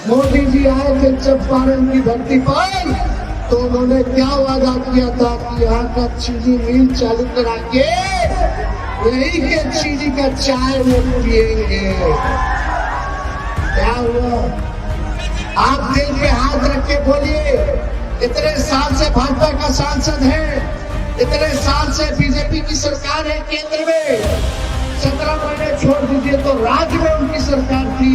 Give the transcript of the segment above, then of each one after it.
मोदी जी आए थे चंपारण की धरती पर, तो उन्होंने क्या वादा किया था कि यहाँ का चीनी मिल चालू करा के यही के चीनी का चाय वो पिएंगे। क्या हुआ? आप दिल पे हाथ रख के बोलिए, इतने साल से भाजपा का सांसद है, इतने साल से बीजेपी की सरकार है केंद्र में, 17 महीने छोड़ दीजिए तो राज्य में उनकी सरकार थी।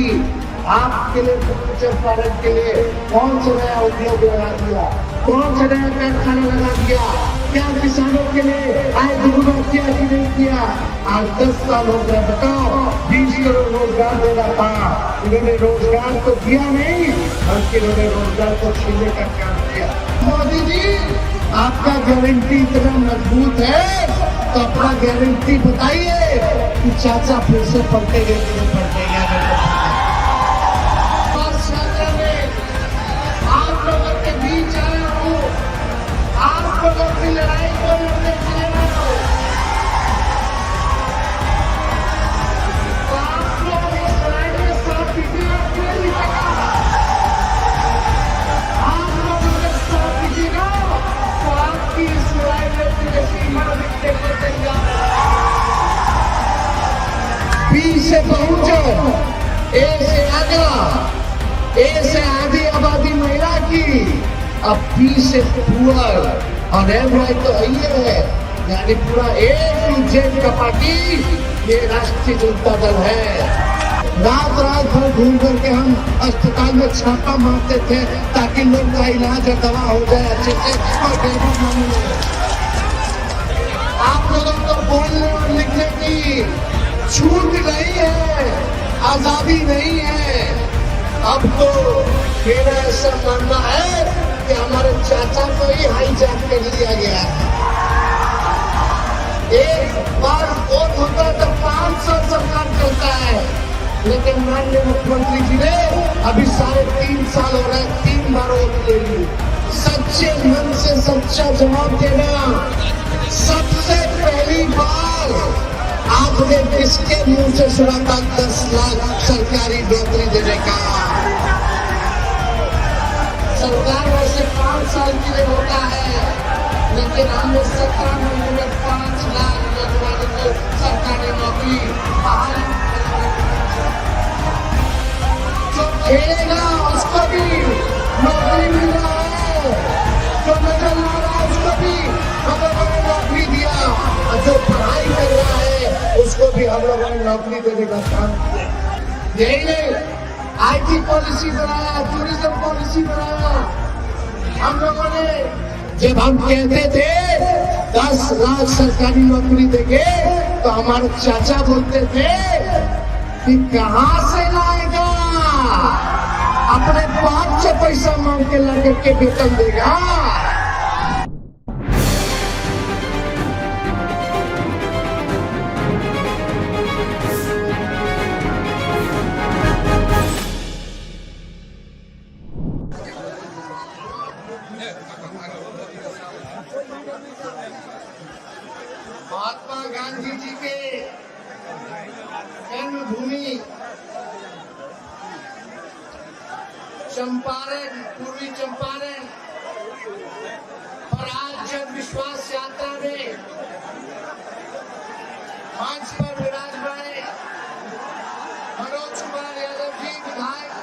आपके लिए चंपारण के लिए कौन सा नया उद्योग लगा दिया, कौन सा नया कारखाना लगा दिया? क्या किसानों के लिए आय दुगुना किया कि नहीं किया? आज 10 साल हो गए, बताओ 20 करोड़ रोजगार देना था, इन्होंने रोजगार तो दिया नहीं, बल्कि इन्होंने रोजगार को छीनने का काम किया। मोदी जी, आपका गारंटी इतना मजबूत है तो अपना गारंटी बताइए कि चाचा फिर से पलटेंगे कि नहीं पलटेंगे। आप लोगों के बीच आया हूँ, आप लोगों की लड़ाई को लड़ने के लिए आया हूँ। तो आप लोग इस लड़ाई में साथ दीजिएगा कि नहीं दीजिएगा? आप लोग अगर साथ दीजिएगा तो आपकी इस लड़ाई में विदेशी मदद देखने देगा। बी से पहुंचो, ए से आगरा, ए से आधी आबादी महिला की, अब पी से पुअर और एम वाई तो ये है, यानी पूरा ए टू जेड का पार्टी ये राष्ट्रीय जनता दल है। रात रात भर घूम करके हम अस्पताल में छापा मारते थे ताकि लोग का इलाज और दवा हो जाए अच्छे से और गरीब ना मिले। आप लोगों को बोलने और लिखने की छूट नहीं है, आजादी नहीं है। अब तो मेरा ऐसा मानना है कि हमारे चाचा को ही हाईजैक कर लिया गया है। एक बार वोट होता है तो 5 साल सरकार चलता है, लेकिन माननीय मुख्यमंत्री जी ने अभी 3.5 साल हो रहे हैं, 3 बार वोट ले ली। सच्चे मन से सच्चा जवाब देना। सबसे पहली बार आपने किसके मुंह से सुना था 10 लाख सरकारी नौकरी देने का? सरकार वैसे 5 साल के लिए होता है, लेकिन हमने 17 महीने में 5 लाख नौजवानों को सरकारी नौकरी। जो खेलेगा उसको भी नौकरी मिल रहा है, जो नजर ला रहा है उसको भी हम लोगों ने नौकरी दिया, और जो पढ़ाई कर रहा है उसको भी हम लोगों ने नौकरी देने का काम किया। यही नहीं, IT पॉलिसी बनाया, टूरिज्म पॉलिसी बनाया हम लोगों ने। जब हम कहते थे 10 लाख सरकारी नौकरी देंगे तो हमारे चाचा बोलते थे कि कहां से लाएगा, अपने बाप से पैसा मांग के ला करके वेतन देगा। महात्मा गांधी जी के जन्मभूमि चंपारण, पूर्वी चंपारण और आज जन विश्वास यात्रा में मंच पर विराजमान मनोज कुमार यादव जी विधायक,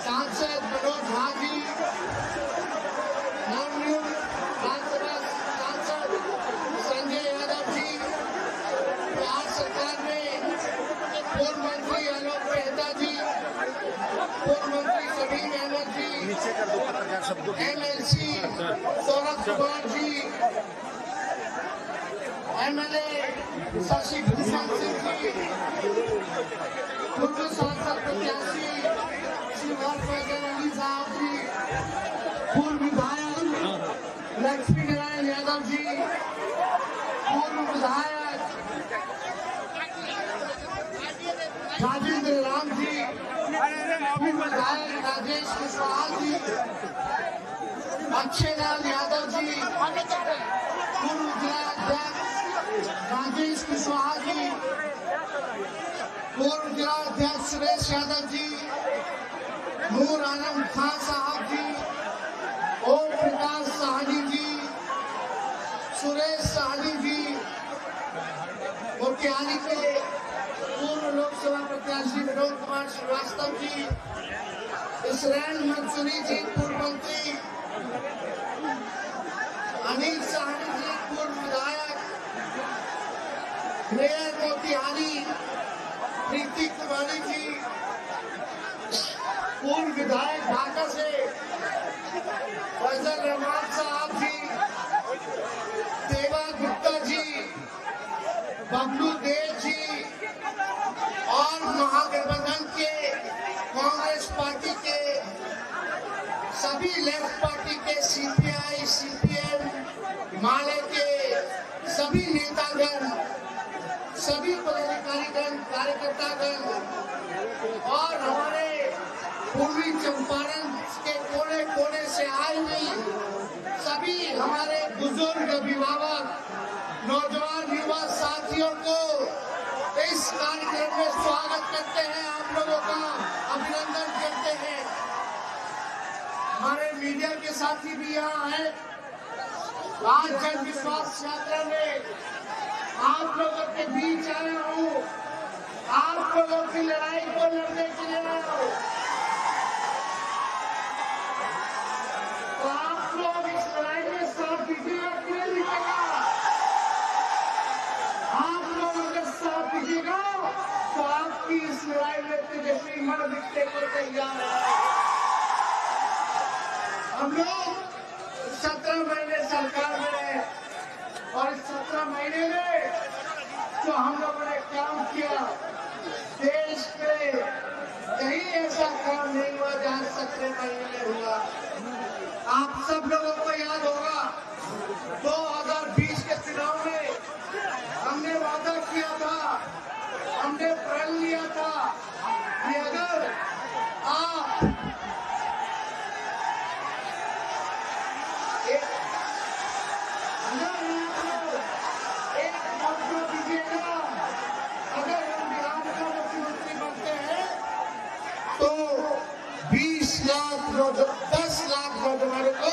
सांसद मनोज झा जी, नवनियुक्त राज्यसभा सांसद संजय यादव जी, बिहार सरकार में पूर्व मंत्री आलोक मेहता जी, पूर्व मंत्री सलीम अहमद जी, MLC सौरभ कुमार जी, MLA शशि भूषण सिंह जी, पूर्व सांसद प्रत्याशी श्री हरफैजल अली साहब जी, पूर्व विधायक लक्ष्मी नारायण यादव जी, पूर्व विधायक राजेंद्र राम जी, पूर्व विधायक राजेश कुशवाहा जी, अक्षयलाल यादव जी, पूर्व जिला अध्यक्ष राजेश कुशवाहा जी, पूर्व जिलाध्यक्ष सुरेश यादव जी, नूर आलम खान साहब जी, ओम प्रकाश साहनी जी, सुरेश साहनी जी, मोतिहारी के पूर्व लोकसभा प्रत्याशी विनोद कुमार श्रीवास्तव जी, इसराइल मंसूरी जी पूर्व मंत्री, अनिल साहनी जी पूर्व विधायक, मेयर मोतिहारी प्रीति कुमारी जी पूर्व विधायक ढाका से, फैजल रहमान साहब जी, देवा गुप्ता जी, बबलू देव जी और महागठबंधन के कांग्रेस पार्टी के सभी लेफ्ट पार्टी के सीपीआई, सीपीएम, माले के सभी नेतागण, सभी पदाधिकारीगण, कार्यकर्तागण और हमारे पूर्वी चंपारण के कोने कोने से आए हुए सभी हमारे बुजुर्ग, अभिभावक, नौजवान, युवा साथियों को इस कार्यक्रम में स्वागत करते हैं, आप लोगों का अभिनंदन करते हैं। हमारे मीडिया के साथी भी यहाँ हैं। आज जन विश्वास यात्रा में आप लोगों के बीच आया हूँ, आप लोगों की लड़ाई को लड़ने के लिए आया हूँ। तो आप लोग इस लड़ाई में साथ दीजिएगा, क्यों दीजिएगा? आप लोग अगर साथ दीजिएगा तो आपकी इस लड़ाई में तेजस्वी मर दिखने को तैयार है। हम लोग 17 महीने सरकार में रहे और इस 17 महीने में जो हम लोगों ने काम किया, देश में कहीं ऐसा काम नहीं हुआ जहां 17 महीने में हुआ। आप सब लोगों को याद होगा 2020 के चुनाव में हमने वादा किया था, हमने प्रण लिया था कि अगर आप एक मौका दीजिएगा, अगर हम बिहार का मुख्यमंत्री बनते हैं तो 10 लाख नौजवानों को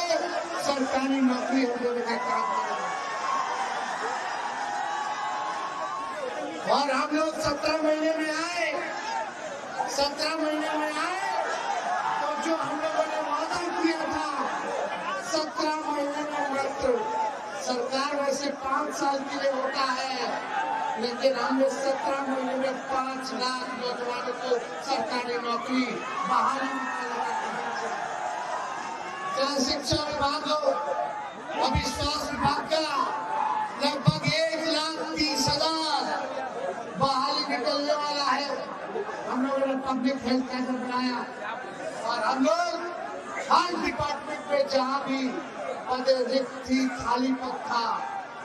सरकारी नौकरी हम देने का काम करेंगे। और हम लोग 17 महीने में आए, 17 महीने में आए तो जो हम लोगों ने वादा किया था 17 महीने में मात्र, सरकार वैसे 5 साल के लिए होता है, लेकिन हमने 17 महीने में 5 लाख नौजवानों को सरकारी नौकरी बहाली चाहे शिक्षा विभाग हो, अविश्वास विभाग का लगभग 1,30,000 बहाली निकलने वाला है। हम लोगों ने पब्लिक हेल्थ कैडर बनाया और हम लोग हर डिपार्टमेंट में जहां भी पद रिक्त थी, खाली पद था,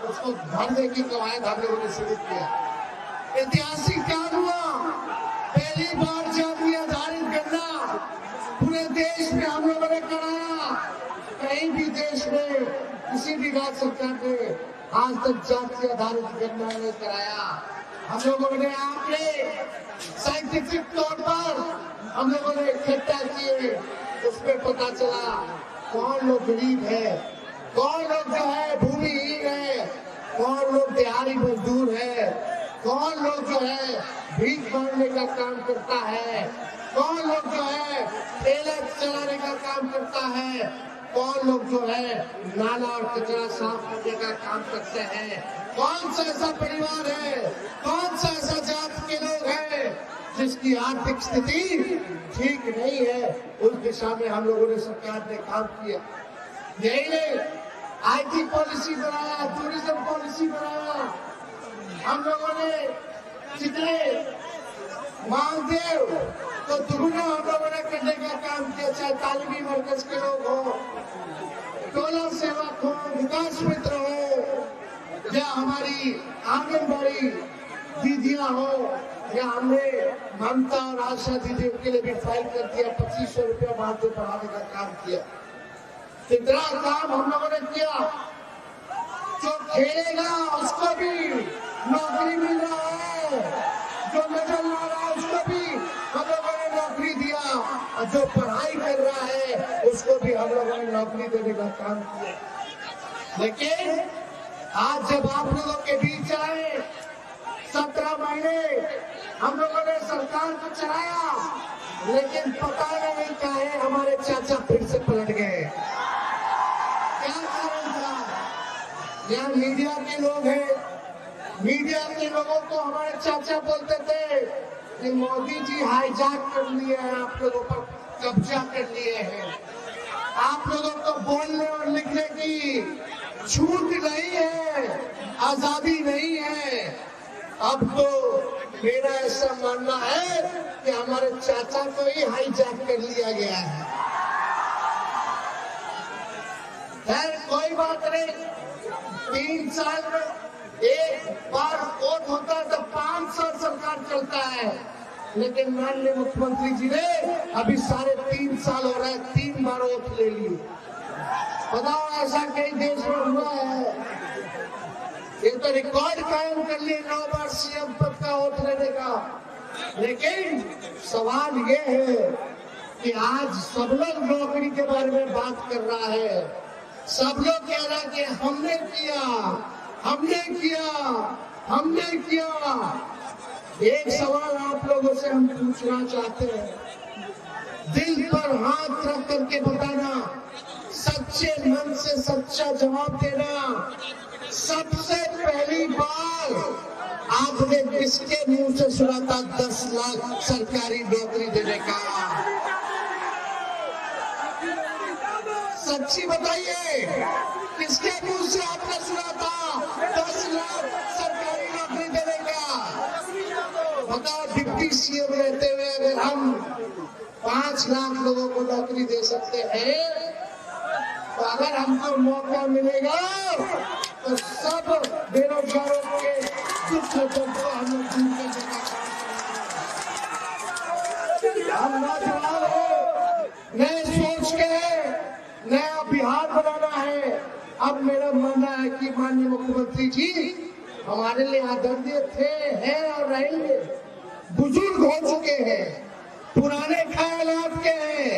उसको भरने की कवायद हम लोगों ने शुरू किया। ऐतिहासिक काम हुआ, पहली बार जाति आधारित गणना पूरे देश में हम लोगों ने कराया। कहीं भी देश में किसी भी राज्य सरकार ने आज तक जाति आधारित गणना नहीं कराया। हम लोगों ने आंकड़े साइंटिफिक तौर पर हम लोगों ने इकट्ठा किए, उसमें पता चला कौन लोग गरीब है, कौन लोग जो है भूमिहीन है, कौन लोग दिहाड़ी मजदूर है, कौन लोग जो है भीख मांगने का काम करता है, कौन लोग जो है ठेला चलाने का काम करता है, कौन लोग जो है नाला और कचरा साफ करने का काम करते हैं, कौन सा ऐसा परिवार है, कौन सा ऐसा जात के लोग हैं जिसकी आर्थिक स्थिति ठीक नहीं है। उस दिशा में हम लोगों ने, सरकार ने काम किया। यही नहीं, आईटी पॉलिसी बनाया, टूरिज्म पॉलिसी बनाया। हम लोगों ने जितने मांगदेव तो दुगुना हम लोगों ने करने का काम किया, चाहे तालीमी मरकज के लोग हो, टोला सेवक हो, विकास मित्र हो, या हमारी आंगनबाड़ी दीदियां हो, या हमने ममता और आशा दीदियों के लिए भी फाइल कर दिया, 2500 रुपया मानदेय बढ़ाने का काम किया। इतना काम हम लोगों ने किया। जो खेलेगा उसको भी नौकरी मिल रहा है, जो नजर ला रहा है उसको भी हम लोगों ने नौकरी दिया, और जो पढ़ाई कर रहा है उसको भी हम लोगों ने नौकरी देने का काम किया। लेकिन आज जब आप लोगों के बीच आए, 17 महीने हम लोगों ने सरकार को चलाया, लेकिन पता नहीं काहे हमारे चाचा फिर से पलट गए। क्या कारण था? यहाँ मीडिया के लोग हैं, मीडिया के लोगों को हमारे चाचा बोलते थे कि मोदी जी हाईजैक कर लिए हैं, आप लोगों पर कब्जा कर लिए हैं, आप लोगों को बोलने और लिखने की छूट नहीं है, आजादी नहीं है। अब तो मेरा ऐसा मानना है कि हमारे चाचा को ही हाईजैक कर लिया गया है। खैर कोई बात नहीं, 3 साल में एक बार वोट होता है तो 5 साल सरकार चलता है, लेकिन माननीय मुख्यमंत्री जी ने अभी 3.5 साल हो रहा है, 3 बार वोट ले लिए। बताओ ऐसा कई देश में हुआ है? ये तो रिकॉर्ड कायम कर लिए 9 बार सीएम पद का वोट लेने का। लेकिन सवाल ये है कि आज सब लोग नौकरी के बारे में बात कर रहा है, सब लोग कह रहा है कि हमने किया, हमने किया, हमने किया। एक सवाल आप लोगों से हम पूछना चाहते हैं, दिल पर हाथ रख करके बताना, सच्चे मन से सच्चा जवाब देना। सबसे पहली बार आपने किसके मुंह से सुना था 10 लाख सरकारी नौकरी देने का? सच्ची बताइए, किसके मुंह से आपने सुना था 10 लाख सरकारी नौकरी देने का? बताओ, डिप्टी सीएम रहते हुए अगर हम 5 लाख लोगों को नौकरी दे सकते हैं, तो अगर हमको मौका मिलेगा तो सब बेरोजगारों के दुख को हम लोग दूर करने का काम हम नौजवान हो, नए सोच के नया बिहार बनाना है। अब मेरा मानना है कि माननीय मुख्यमंत्री जी हमारे लिए आदरणीय थे, हैं और रहेंगे। बुजुर्ग हो चुके हैं, पुराने ख्यालात के हैं,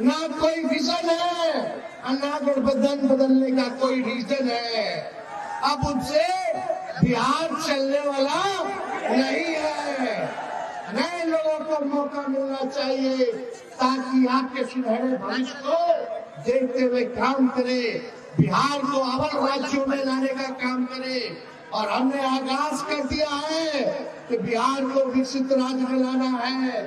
ना कोई विजन है और ना गठबंधन बदलने का कोई रीजन है। अब उनसे बिहार चलने वाला नहीं है। नए लोगों को मौका मिलना चाहिए ताकि आपके सुनहरे भविष्य को देखते हुए काम करे, बिहार को अव्वल राज्यों में लाने का काम करे। और हमने आगाज कर दिया है कि बिहार को विकसित राज्य में लाना है।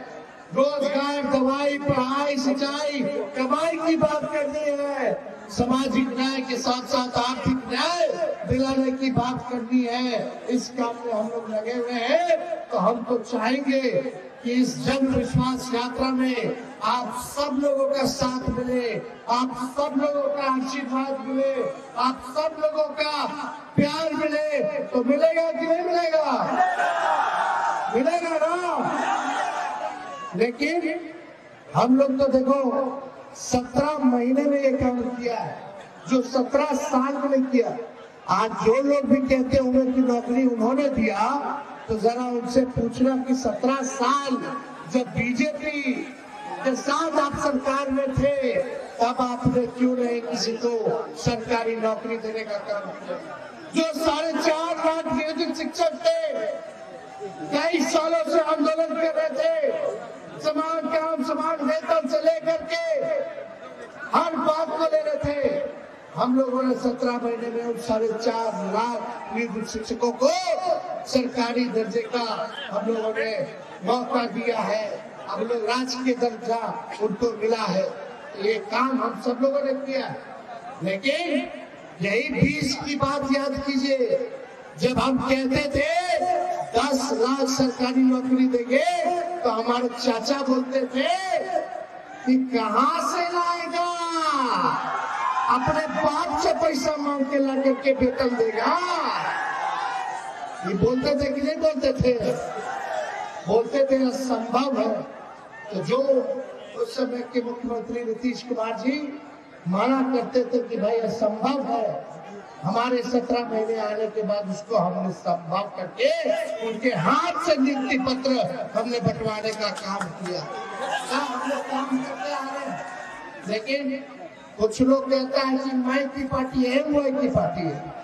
रोजगार, दवाई, पढ़ाई, सिंचाई, कमाई की बात करनी है। सामाजिक न्याय के साथ साथ आर्थिक न्याय दिलाने की बात करनी है। इस काम में हम लोग लगे हुए हैं। तो हम तो चाहेंगे कि इस जन विश्वास यात्रा में आप सब लोगों का साथ मिले, आप सब लोगों का आशीर्वाद मिले, आप सब लोगों का प्यार मिले। तो मिलेगा कि नहीं मिलेगा? मिलेगा ना? लेकिन हम लोग तो देखो 17 महीने में ये काम किया है, जो 17 साल में नहीं किया। आज जो लोग भी कहते होंगे कि नौकरी उन्होंने दिया, तो जरा उनसे पूछना कि 17 साल जब बीजेपी के साथ आप सरकार में थे, तब आपने क्यों नहीं किसी को सरकारी नौकरी देने का काम किया? जो 4.5 लाख नियोजित शिक्षक थे, कई सालों से आंदोलन कर रहे थे, समान काम समान वेतन से लेकर के हर बात को ले रहे थे। हम लोगों ने 17 महीने में उन 4.5 लाख नियोजित शिक्षकों को सरकारी दर्जे का हम लोगों ने मौका दिया है। अब लोग राजकीय दर्जा उनको मिला है। ये काम हम सब लोगों ने किया है। लेकिन यही 20 की बात याद कीजिए, जब हम कहते थे 10 लाख सरकारी नौकरी देंगे, तो हमारे चाचा बोलते थे कि कहां से लाएगा, अपने बाप से पैसा मांग के ला करके वेतन देगा। ये बोलते थे कि नहीं बोलते थे? बोलते थे असंभव है। तो जो उस समय के मुख्यमंत्री नीतीश कुमार जी माना करते थे कि भाई असंभव है, हमारे 17 महीने आने के बाद उसको हमने संभाल करके उनके हाथ से नियुक्ति पत्र हमने बंटवाने का काम किया। हम लोग काम करते आ रहे हैं, लेकिन कुछ लोग कहता है कि माई की पार्टी है, माई की पार्टी है।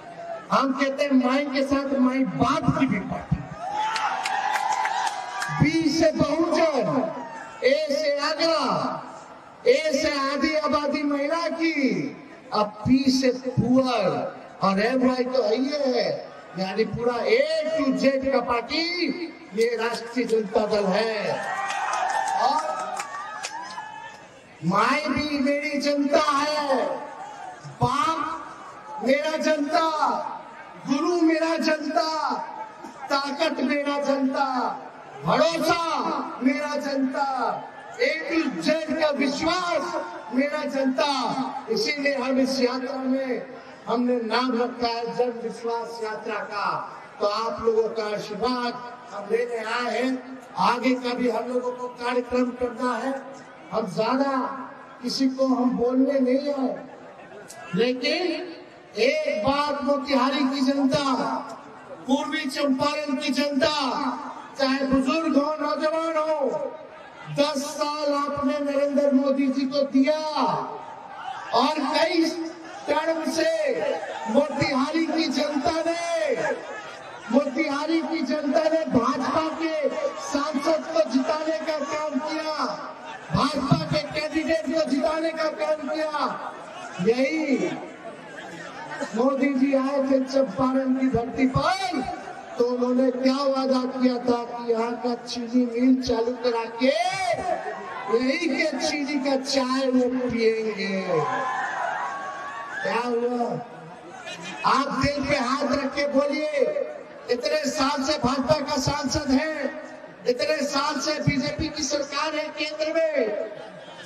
हम कहते हैं माई के साथ माई बाप की भी पार्टी। बी से बहुजन, ए से आगरा, ए से आधी आबादी महिला की, अब पी से पुअर और एम वाई तो है, यानी पूरा ए टू जेड का पार्टी ये राष्ट्रीय जनता दल है। और माई भी मेरी जनता है, बाप मेरा जनता, गुरु मेरा जनता, ताकत मेरा जनता, भरोसा मेरा जनता, ए टू जेड का विश्वास मेरा जनता। इसीलिए हम इस यात्रा में हमने नाम रखा है जन विश्वास यात्रा का। तो आप लोगों का आशीर्वाद हम लेने आए हैं। आगे का भी हम लोगों को कार्यक्रम करना है। हम ज्यादा किसी को हम बोलने नहीं आए, लेकिन एक बात मोतिहारी की जनता, पूर्वी चंपारण की जनता, चाहे बुजुर्ग हो नौजवान हो, 10 साल आपने नरेंद्र मोदी जी को दिया और कई टर्म से मोतिहारी की जनता ने भाजपा के सांसद को जिताने का काम किया, भाजपा के कैंडिडेट को जिताने का काम किया। यही मोदी जी आए थे चंपारण की धरती पर, तो उन्होंने क्या वादा किया था कि यहाँ का चीनी मिल चालू करा के यही के चीनी का चाय वो पिएंगे। क्या हुआ? आप दिल पे हाथ रख के बोलिए, इतने साल से भाजपा का सांसद है, इतने साल से बीजेपी की सरकार है केंद्र में,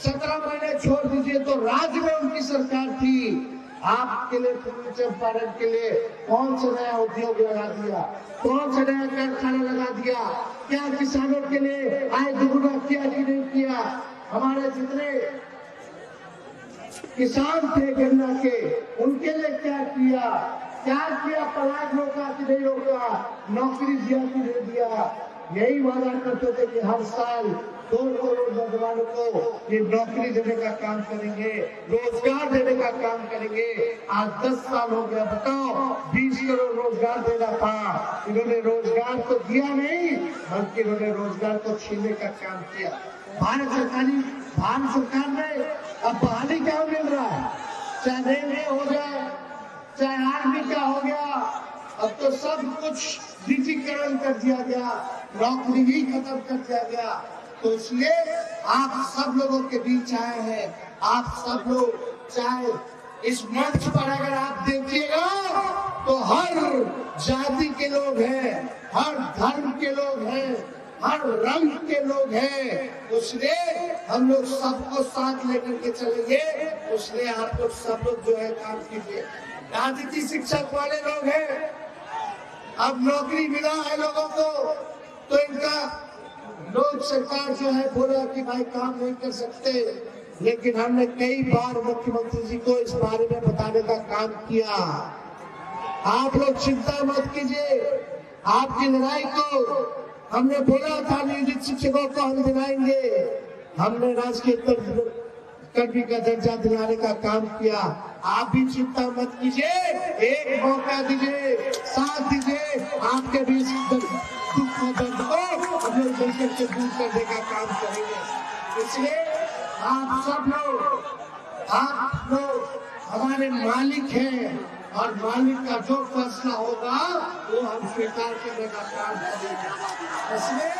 17 महीने छोड़ दीजिए तो राज्य में उनकी सरकार थी। आपके लिए, पूर्वी चंपारण के लिए कौन सा नया उद्योग लगा दिया, कौन सा नया कारखाना लगा दिया? क्या किसानों के लिए आय दोगुना किया कि नहीं किया? हमारे जितने किसान थे गन्ना के, उनके लिए क्या किया? पलायन रोका कि नहीं रोका? नौकरी दिया कि नहीं दिया? यही वादा करते थे कि हर साल 2 करोड़ नौजवानों को ये नौकरी देने का काम करेंगे, रोजगार देने का काम करेंगे। आज 10 साल हो गया, बताओ 20 करोड़ रोजगार देना था, इन्होंने रोजगार तो दिया नहीं, बल्कि इन्होंने रोजगार को छीनने का काम किया। भारत सरकार ने अब बहाली क्या मिल रहा है, चाहे रेलवे हो जाए, चाहे आर्मी का हो गया, अब तो सब कुछ डिजिटलीकरण कर दिया गया, नौकरी ही खत्म कर दिया गया। तो इसलिए आप सब लोगों के बीच आए हैं। आप सब लोग चाहे इस मंच पर अगर आप देखिएगा तो हर जाति के लोग हैं, हर धर्म के लोग हैं, हर रंग के लोग हैं। इसलिए हम लोग सबको साथ लेकर के चलेंगे। इसलिए आप लोग सब लोग जो है काम कीजिए। राजनीति शिक्षक वाले लोग हैं, अब नौकरी मिला है लोगों को, तो इनका लोग सरकार जो है बोला कि भाई काम नहीं कर सकते, लेकिन हमने कई बार मुख्यमंत्री जी को इस बारे में बताने का काम किया। आप लोग चिंता मत कीजिए, आपकी लड़ाई को हमने बोला था नियोजित शिक्षकों को हम दिलाएंगे। हमने राजकीय कर्मी का दर्जा दिलाने का काम किया। आप भी चिंता मत कीजिए, एक मौका दीजिए, साथ दीजिए, आपके भी दुख दर्द को हम लोग मिलकर के दूर करने का काम करेंगे। इसलिए आप लोग हमारे मालिक हैं और मालिक का जो फैसला होगा वो हम स्वीकार करने का काम करेंगे। इसलिए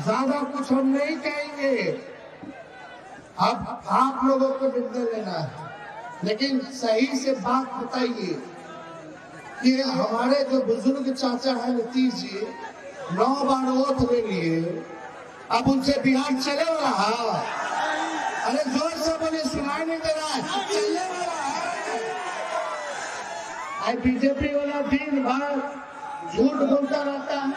ज्यादा कुछ हम नहीं कहेंगे। अब आप लोगों को निर्णय लेना है, लेकिन सही से बात बताइए कि हमारे जो बुजुर्ग चाचा है नीतीश जी, 9 बार वोट ले लिए, अब उनसे बिहार चले रहा? अरे जोर से बोलिए, सुनाई नहीं दे रहा है, चलने वाला है। बीजेपी वाला दिन भर झूठ बोलता रहता है,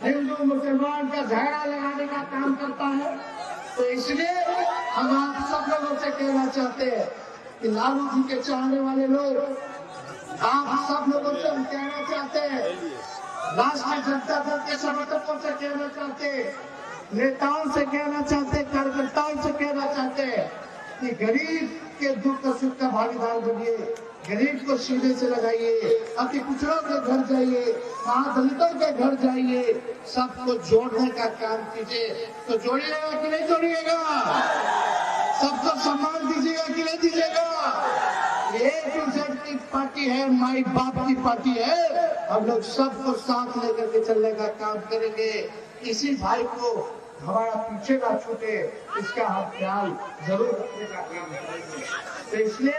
हिंदू मुसलमान का झगड़ा लगाने का काम करता है। तो इसलिए हम आप सब लोगों से कहना चाहते हैं कि लालू जी के चाहने वाले लोग, आप सब लोगों से हम कहना चाहते हैं, राष्ट्रीय जनता दल के समर्थकों से कहना चाहते हैं, नेताओं से कहना चाहते हैं, कार्यकर्ताओं से कहना चाहते हैं कि गरीब के दुख और सुख का भागीदार बनिए, गरीब को सीधे से लगाइए, अति पिछड़ों के घर जाइए, महादलितों के घर जाइए, सबको जोड़ने का काम कीजिए। तो जोड़िएगा कि नहीं जोड़िएगा? सबको सम्मान दीजिएगा कि नहीं दीजिएगा? A-Z की पार्टी है, माई बाप की पार्टी है। हम लोग सबको साथ लेकर के चलने का काम करेंगे। इसी भाई को हमारा पीछे ना छूटे, इसका हम ख्याल जरूर रखने का काम करेंगे। तो इसलिए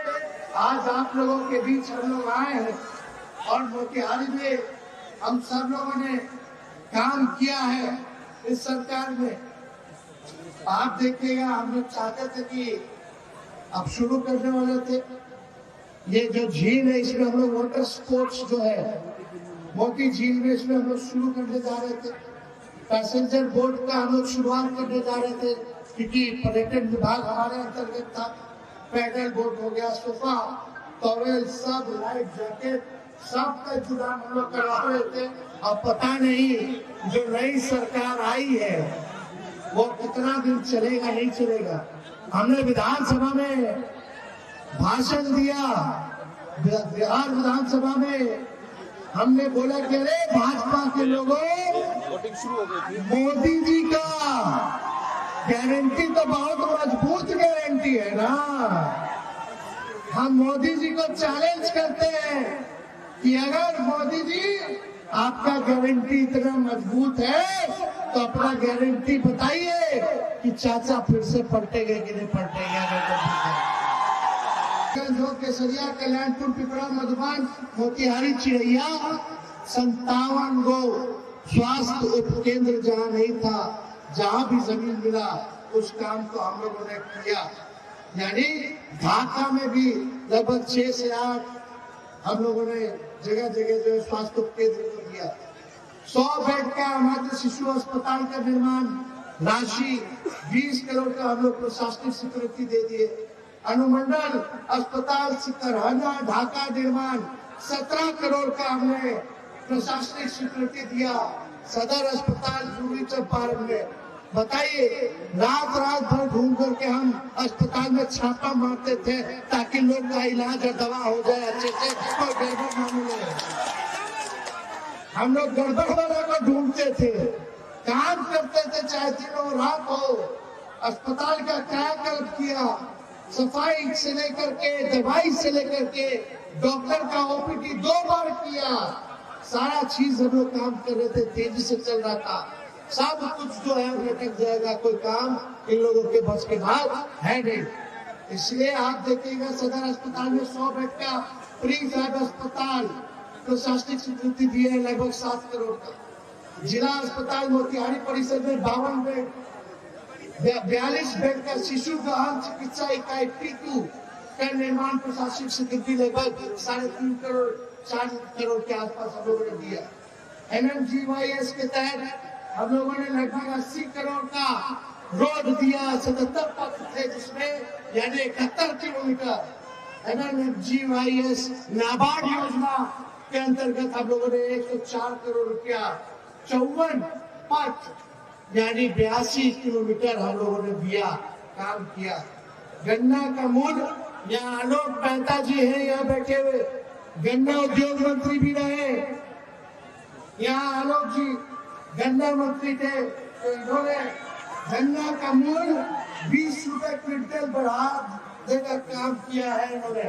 आज आप लोगों के बीच हम लोग आए हैं और मोतिहारी में हम सब लोगों ने काम किया है इस सरकार में। आप देखिएगा, हम लोग चाहते थे कि अब शुरू करने वाले थे ये जो झील है, इसमें हम लोग वाटर स्पोर्ट्स जो है मोती झील में, इसमें हम लोग शुरू करने जा रहे थे। पैसेंजर बोट का हम लोग शुरुआत करने जा रहे थे, क्योंकि पर्यटन विभाग हमारे अंतर्गत था। पैडल बोट हो गया, सोफा, टॉवेल, सब लाइफ जैकेट, सब का इंतजाम हम लोग करवा रहे थे। अब पता नहीं जो नई सरकार आई है वो कितना दिन चलेगा, नहीं चलेगा। हमने विधानसभा में भाषण दिया, बिहार विधानसभा में हमने बोला कि अरे भाजपा के लोगों, मोदी जी का गारंटी तो बहुत मजबूत गारंटी है ना। हम मोदी जी को चैलेंज करते हैं कि अगर मोदी जी आपका गारंटी इतना मजबूत है तो अपना गारंटी बताइए कि चाचा फिर से पलटेंगे कि नहीं पलटेंगे। जो केसरिया, कल्याणपुर, पिपरा, मधुबन, मोतिहारी, चिड़ैया 57 गो स्वास्थ्य उपकेंद्र जहाँ नहीं था, जहाँ भी जमीन मिला उस काम को हम लोगों ने किया। यानी ढाका में भी लगभग 6 से 8 हम लोगों ने जगह जगह जो है स्वास्थ्य उपकेंद्र को दिया। 100 बेड का मातृ शिशु अस्पताल का निर्माण राशि 20 करोड़ का हम लोग प्रशासनिक स्वीकृति दे दिए। अनुमंडल अस्पताल सिकरहना ढाका निर्माण 17 करोड़ का हमने प्रशासनिक स्वीकृति दिया। सदर अस्पताल पूर्वी चंपारण में, बताइए, रात रात भर घूम करके हम अस्पताल में छापा मारते थे ताकि लोग का इलाज और दवा हो जाए अच्छे से, कोई गड़बड़ न मिले। हम लोग गड़बड़ वाला को ढूंढते थे, काम करते थे, चाहे दिन हो रात हो। अस्पताल का कायाकल्प किया, सफाई से लेकर के, दवाई से लेकर के, डॉक्टर का ओपीडी 2 बार किया। सारा चीज हम लोग काम कर रहे थे, तेजी से चल रहा था। सब कुछ जो है लटक जाएगा, कोई काम इन लोगों के बस के बाद है नहीं। इसलिए आप देखिएगा सदर अस्पताल में 100 बेड का प्री फैब अस्पताल प्रशासनिक स्वीकृति दिए है, लगभग 7 करोड़ का। जिला अस्पताल मोतिहारी परिसर में 52 बेड, 42 बेड का शिशु गहन चिकित्सा इकाई P2 का निर्माण प्रशासनिक स्वीकृति लगभग 3.5 करोड़ 4 करोड़ के आसपास हम लोगों ने दिया। MMGYS के तहत हम लोगों ने लगभग 80 करोड़ का रोड दिया। 77 पथ थे जिसमें, यानी 71 किलोमीटर। MMGYS नाबार्ड योजना के अंतर्गत हम लोगों ने 104 करोड़ रुपया 54 पथ यानी 82 किलोमीटर हम लोगों ने दिया, काम किया। गन्ना का मूल्य, यहाँ आलोक मेहता जी हैं यहाँ बैठे हुए, गन्ना उद्योग मंत्री भी रहे। यहाँ आलोक जी गन्ना मंत्री थे, तो इन्होंने गन्ना का मूल्य 20 रुपए क्विंटल बढ़ा देकर काम किया है इन्होंने।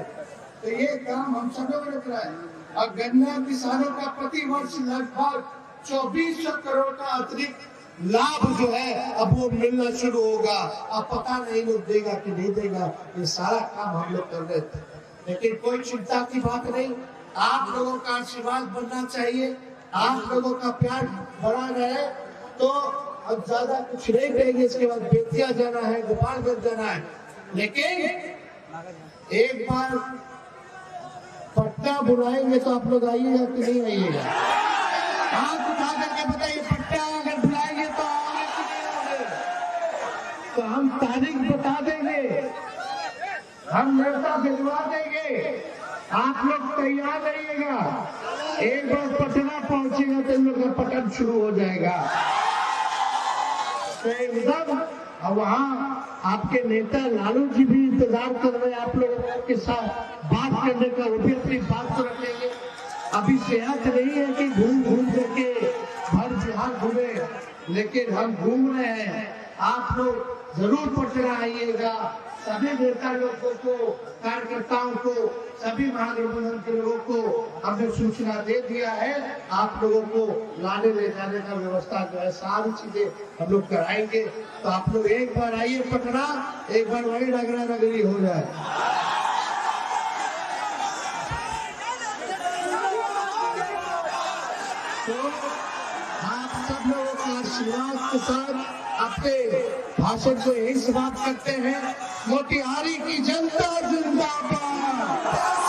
तो ये काम हम सब लोगों ने कराया। और गन्ना किसानों का प्रति वर्ष लगभग 2400 करोड़ का अतिरिक्त लाभ जो है अब वो मिलना शुरू होगा। अब पता नहीं लोग देगा कि नहीं देगा, ये सारा काम हम लोग कर रहे थे। लेकिन कोई चिंता की बात नहीं, आप लोगों का आशीर्वाद बनना चाहिए, आप लोगों का प्यार बना रहे। तो अब ज्यादा कुछ नहीं कहेंगे, इसके बाद बेतिया जाना है, गोपालगंज जाना है। लेकिन एक बार पट्टा बुलाएंगे तो आप लोग आइएगा कि नहीं आइएगा? हाथ उठा करके बताइए, पट्टा अगर बुलाएंगे तो आएंगे कि नहीं आएंगे? तो हम तारीख बता देंगे। हम नेता भिजवा देंगे, आप लोग तैयार रहिएगा। एक बार पटना पहुंचेगा तो इन लोग का पतन शुरू हो जाएगा। तो एकदम वहाँ आपके नेता लालू जी भी इंतजार कर रहे हैं आप लोगों के साथ बात करने का। वो भी अपनी बात को रखेंगे। अभी सेहत नहीं है कि घूम घूम करके भर बिहार घूमे, लेकिन हम घूम रहे हैं। आप लोग जरूर पटना आइएगा। सभी नेता लोगों को, कार्यकर्ताओं को, सभी महागठबंधन के लोगों को हमने सूचना दे दिया है। आप लोगों को लाने ले जाने का व्यवस्था जो है सारी चीजें हम लोग कराएंगे। तो आप लोग एक बार आइए पटना, एक बार वही रगड़ा रगड़ी हो जाए। तो आप सब लोगों का आशीर्वाद के साथ अपने भाषण को यही समाप्त करते हैं। मोतिहारी की जनता जिंदाबाद।